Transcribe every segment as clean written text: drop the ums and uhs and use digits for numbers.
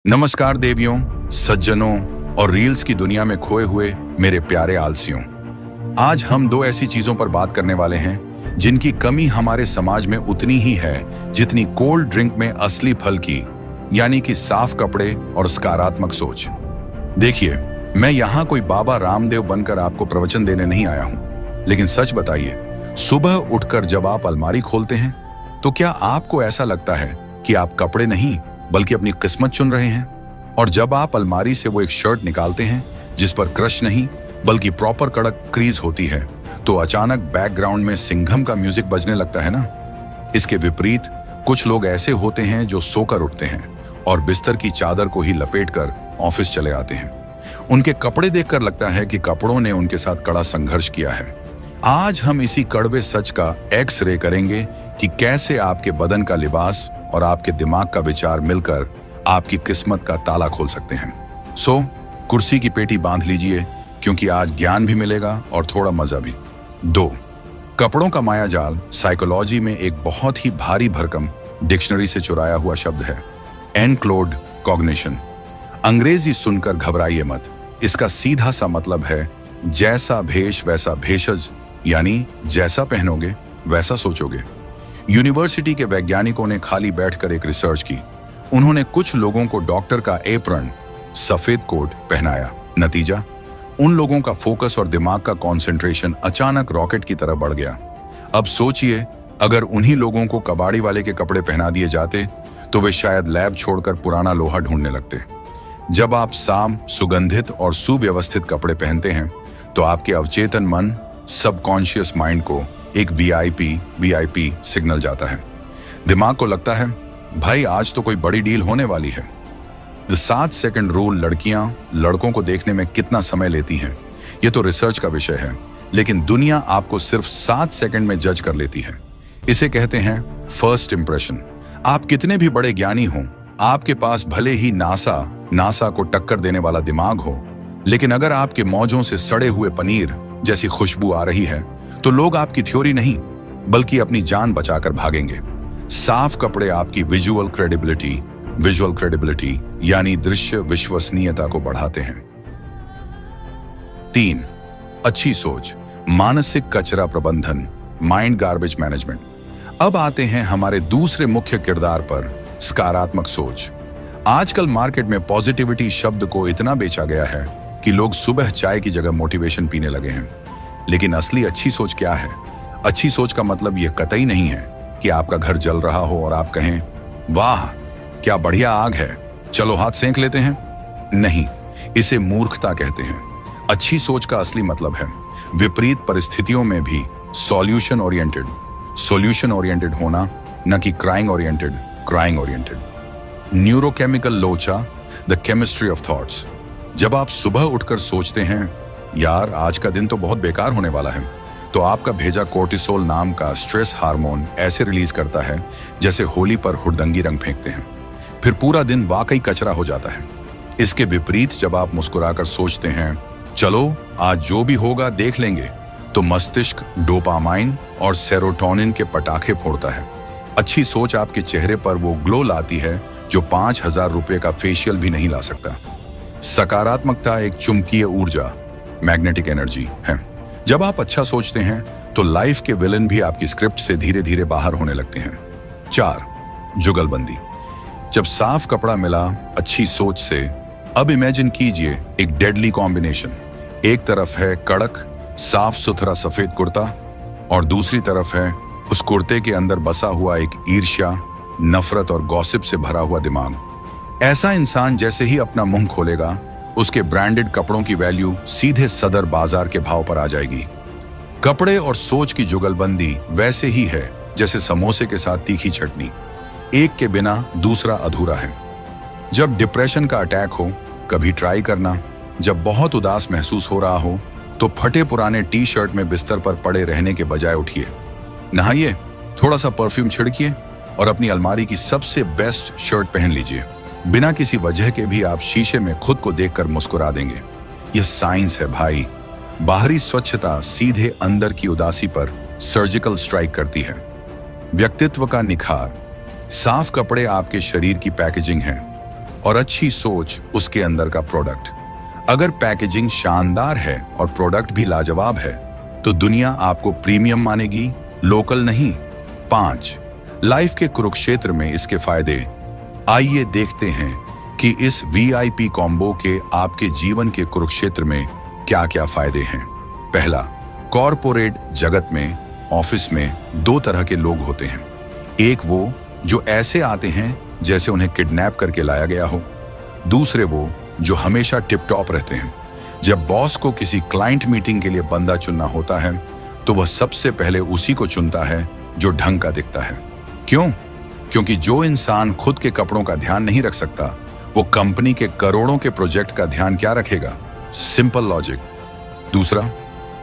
नमस्कार देवियों, सज्जनों और रील्स की दुनिया में खोए हुए मेरे प्यारे आलसियों। आज हम दो ऐसी चीजों पर बात करने वाले हैं जिनकी कमी हमारे समाज में उतनी ही है जितनी कोल्ड ड्रिंक में असली फल की, यानी कि साफ कपड़े और सकारात्मक सोच। देखिए, मैं यहाँ कोई बाबा रामदेव बनकर आपको प्रवचन देने नहीं आया हूँ, लेकिन सच बताइए, सुबह उठकर जब आप अलमारी खोलते हैं तो क्या आपको ऐसा लगता है कि आप कपड़े नहीं बल्कि अपनी किस्मत चुन रहे हैं? और जब आप अलमारी से वो एक शर्ट निकालते हैं जिस पर क्रश नहीं बल्कि प्रॉपर कड़क क्रीज होती है, तो अचानक बैकग्राउंड में सिंघम का म्यूजिक बजने लगता है ना। इसके विपरीत कुछ लोग ऐसे होते हैं जो सोकर उठते हैं और बिस्तर की चादर को ही लपेटकर ऑफिस चले आते हैं। उनके कपड़े देखकर लगता है कि कपड़ों ने उनके साथ कड़ा संघर्ष किया है। आज हम इसी कड़वे सच का एक्स-रे करेंगे कि कैसे आपके बदन का लिबास और आपके दिमाग का विचार मिलकर आपकी किस्मत का ताला खोल सकते हैं। सो कुर्सी की पेटी बांध लीजिए, क्योंकि आज ज्ञान भी मिलेगा और थोड़ा मजा भी। 2. कपड़ों का मायाजाल साइकोलॉजी में एक बहुत ही भारी भरकम डिक्शनरी से चुराया हुआ शब्द है, एनक्लोड कॉग्निशन। अंग्रेजी सुनकर घबराइए मत, इसका सीधा सा मतलब है जैसा भेष वैसा भेषज, यानी जैसा पहनोगे वैसा सोचोगे। यूनिवर्सिटी के वैज्ञानिकों ने खाली बैठकर एक रिसर्च की। उन्होंने कुछ लोगों को डॉक्टर का एप्रन, सफेद कोट पहनाया। नतीजा, उन लोगों का फोकस और दिमाग का कंसंट्रेशन अचानक रॉकेट की तरह बढ़ गया। अब सोचिए, अगर उन्हीं लोगों को कबाड़ी वाले के कपड़े पहना दिए जाते तो वे शायद लैब छोड़कर पुराना लोहा ढूंढने लगते। जब आप साफ, सुगंधित और सुव्यवस्थित कपड़े पहनते हैं तो आपके अवचेतन मन, सबकॉन्शियस माइंड को एक वीआईपी सिग्नल जाता है। दिमाग को लगता है, भाई आज तो कोई बड़ी डील होने वाली है। द 7 सेकंड रूल लड़कियां लड़कों को देखने में कितना समय लेती हैं, ये तो रिसर्च का विषय है, लेकिन दुनिया आपको सिर्फ 7 सेकंड में जज कर लेती है। इसे कहते हैं फर्स्ट इंप्रेशन। आप कितने भी बड़े ज्ञानी हों, आपके पास भले ही नासा को टक्कर देने वाला दिमाग हो, लेकिन अगर आपके मौजों से सड़े हुए पनीर जैसी खुशबू आ रही है तो लोग आपकी थ्योरी नहीं बल्कि अपनी जान बचाकर भागेंगे। साफ कपड़े आपकी विजुअल क्रेडिबिलिटी यानी दृश्य विश्वसनीयता को बढ़ाते हैं। 3. अच्छी सोच, मानसिक कचरा प्रबंधन, माइंड गार्बेज मैनेजमेंट। अब आते हैं हमारे दूसरे मुख्य किरदार पर, सकारात्मक सोच। आजकल मार्केट में पॉजिटिविटी शब्द को इतना बेचा गया है कि लोग सुबह चाय की जगह मोटिवेशन पीने लगे हैं। लेकिन असली अच्छी सोच क्या है? अच्छी सोच का मतलब यह कतई नहीं है कि आपका घर जल रहा हो और आप कहें, वाह क्या बढ़िया आग है, चलो हाथ सेंक लेते हैं। नहीं, इसे मूर्खता कहते हैं। अच्छी सोच का असली मतलब है विपरीत परिस्थितियों में भी सॉल्यूशन ओरिएंटेड होना, न कि क्राइंग ओरिएंटेड। न्यूरोकेमिकल लोचा, द केमिस्ट्री ऑफ थॉट्स। जब आप सुबह उठकर सोचते हैं, यार आज का दिन तो बहुत बेकार होने वाला है, तो आपका भेजा कोर्टिसोल नाम का स्ट्रेस हार्मोन ऐसे रिलीज करता है जैसे होली पर हुड़दंगी रंग फेंकते हैं। फिर पूरा दिन वाकई कचरा हो जाता है। इसके विपरीत जब आप मुस्कुराकर सोचते हैं, चलो आज जो भी होगा देख लेंगे, तो मस्तिष्क डोपामाइन और सेरोटोनिन के पटाखे फोड़ता है। अच्छी सोच आपके चेहरे पर वो ग्लो लाती है जो 5,000 रुपए का फेशियल भी नहीं ला सकता। सकारात्मकता एक चुंबकीय ऊर्जा, मैग्नेटिक एनर्जी है। जब आप अच्छा सोचते हैं तो लाइफ के विलन भी आपकी स्क्रिप्ट से धीरे धीरे बाहर होने लगते हैं। 4. जुगलबंदी। जब साफ कपड़ा मिला अच्छी सोच से, अब इमेजिन कीजिए एक डेडली कॉम्बिनेशन। एक तरफ है कड़क साफ सुथरा सफेद कुर्ता और दूसरी तरफ है उस कुर्ते के अंदर बसा हुआ एक ईर्ष्या, नफरत और गॉसिप से भरा हुआ दिमाग। ऐसा इंसान जैसे ही अपना मुंह खोलेगा, उसके ब्रांडेड कपड़ों की वैल्यू सीधे सदर बाजार के भाव पर आ जाएगी। कपड़े और सोच की जुगलबंदी वैसे ही है जैसे समोसे के साथ तीखी चटनी, एक के बिना दूसरा अधूरा है। जब डिप्रेशन का अटैक हो, कभी ट्राई करना। जब बहुत उदास महसूस हो रहा हो तो फटे पुराने टी शर्ट में बिस्तर पर पड़े रहने के बजाय उठिए, नहाइए, थोड़ा सा परफ्यूम छिड़किए और अपनी अलमारी की सबसे बेस्ट शर्ट पहन लीजिए। बिना किसी वजह के भी आप शीशे में खुद को देखकर मुस्कुरा देंगे। यह साइंस है भाई। बाहरी स्वच्छता सीधे अंदर की उदासी पर सर्जिकल स्ट्राइक करती है। व्यक्तित्व का निखार, साफ कपड़े आपके शरीर की पैकेजिंग हैं। और अच्छी सोच उसके अंदर का प्रोडक्ट। अगर पैकेजिंग शानदार है और प्रोडक्ट भी लाजवाब है तो दुनिया आपको प्रीमियम मानेगी, लोकल नहीं। 5, लाइफ के कुरुक्षेत्र में इसके फायदे। आइए देखते हैं कि इस वीआईपी कॉम्बो के आपके जीवन के कुरुक्षेत्र में क्या क्या फायदे हैं। पहला, कॉरपोरेट जगत में, ऑफिस में 2 तरह के लोग होते हैं। एक वो जो ऐसे आते हैं जैसे उन्हें किडनैप करके लाया गया हो। दूसरे वो जो हमेशा टिप टॉप रहते हैं। जब बॉस को किसी क्लाइंट मीटिंग के लिए बंदा चुनना होता है तो वह सबसे पहले उसी को चुनता है जो ढंग का दिखता है। क्यों? क्योंकि जो इंसान खुद के कपड़ों का ध्यान नहीं रख सकता वो कंपनी के करोड़ों के प्रोजेक्ट का ध्यान क्या रखेगा? Simple logic. दूसरा,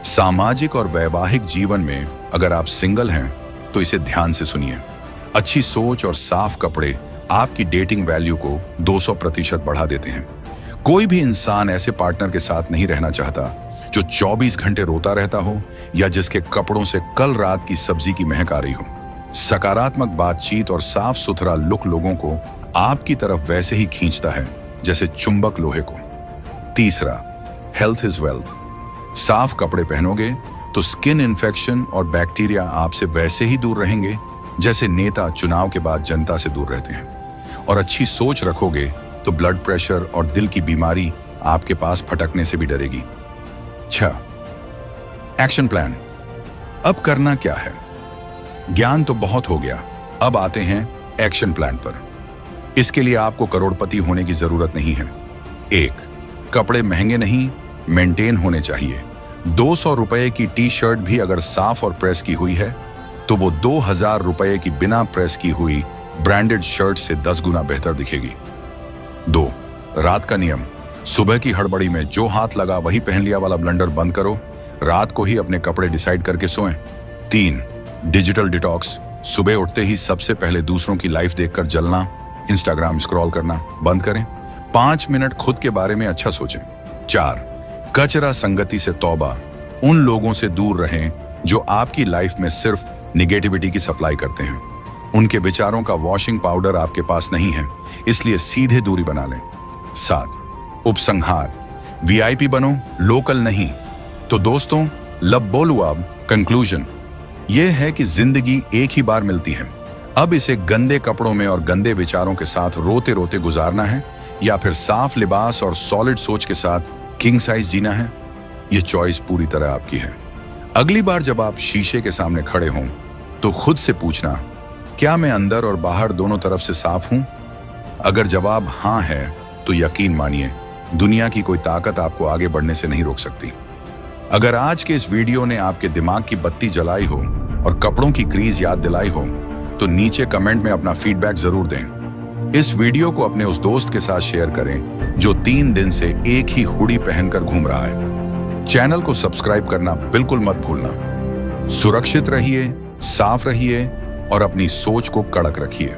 सामाजिक और वैवाहिक जीवन में अगर आप सिंगल हैं तो इसे ध्यान से सुनिए। अच्छी सोच और साफ कपड़े आपकी डेटिंग वैल्यू को 200% बढ़ा देते हैं। कोई भी इंसान ऐसे पार्टनर के साथ नहीं रहना चाहता जो 24 घंटे रोता रहता हो या जिसके कपड़ों से कल रात की सब्जी की महक आ रही हो। सकारात्मक बातचीत और साफ सुथरा लुक लोगों को आपकी तरफ वैसे ही खींचता है जैसे चुंबक लोहे को। तीसरा, हेल्थ इज वेल्थ। साफ कपड़े पहनोगे तो स्किन इन्फेक्शन और बैक्टीरिया आपसे वैसे ही दूर रहेंगे जैसे नेता चुनाव के बाद जनता से दूर रहते हैं। और अच्छी सोच रखोगे तो ब्लड प्रेशर और दिल की बीमारी आपके पास फटकने से भी डरेगी। 6, एक्शन प्लान। अब करना क्या है? ज्ञान तो बहुत हो गया, अब आते हैं एक्शन प्लान पर। इसके लिए आपको करोड़पति होने की जरूरत नहीं है। 1, कपड़े महंगे नहीं, मेंटेन होने चाहिए। 200 रुपए की टी शर्ट भी अगर साफ और प्रेस की हुई है तो वो 2000 रुपए की बिना प्रेस की हुई ब्रांडेड शर्ट से 10 गुना बेहतर दिखेगी। 2, रात का नियम। सुबह की हड़बड़ी में जो हाथ लगा वही पहन लिया वाला ब्लंडर बंद करो। रात को ही अपने कपड़े डिसाइड करके सोएं। 3, डिजिटल डिटॉक्स। सुबह उठते ही सबसे पहले दूसरों की लाइफ देखकर जलना, इंस्टाग्राम स्क्रॉल करना बंद करें। 5 मिनट खुद के बारे में अच्छा सोचें। 4, कचरा संगति से तौबा। उन लोगों से दूर रहें जो आपकी लाइफ में सिर्फ निगेटिविटी की सप्लाई करते हैं। उनके विचारों का वॉशिंग पाउडर आपके पास नहीं है, इसलिए सीधे दूरी बना लें। 7, उपसंहार। वीआईपी बनो, लोकल नहीं। तो दोस्तों, लब बोलूं अब कंक्लूजन यह है कि जिंदगी एक ही बार मिलती है। अब इसे गंदे कपड़ों में और गंदे विचारों के साथ रोते रोते गुजारना है या फिर साफ लिबास और सॉलिड सोच के साथ किंग साइज जीना है, यह चॉइस पूरी तरह आपकी है। अगली बार जब आप शीशे के सामने खड़े हों तो खुद से पूछना, क्या मैं अंदर और बाहर दोनों तरफ से साफ हूं? अगर जवाब हाँ है तो यकीन मानिए दुनिया की कोई ताकत आपको आगे बढ़ने से नहीं रोक सकती। अगर आज के इस वीडियो ने आपके दिमाग की बत्ती जलाई हो और कपड़ों की क्रीज याद दिलाई हो तो नीचे कमेंट में अपना फीडबैक जरूर दें। इस वीडियो को अपने उस दोस्त के साथ शेयर करें जो 3 दिन से एक ही हुडी पहनकर घूम रहा है। चैनल को सब्सक्राइब करना बिल्कुल मत भूलना। सुरक्षित रहिए, साफ रहिए और अपनी सोच को कड़क रखिए।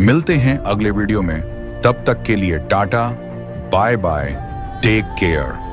मिलते हैं अगले वीडियो में, तब तक के लिए tata, bye bye, take care.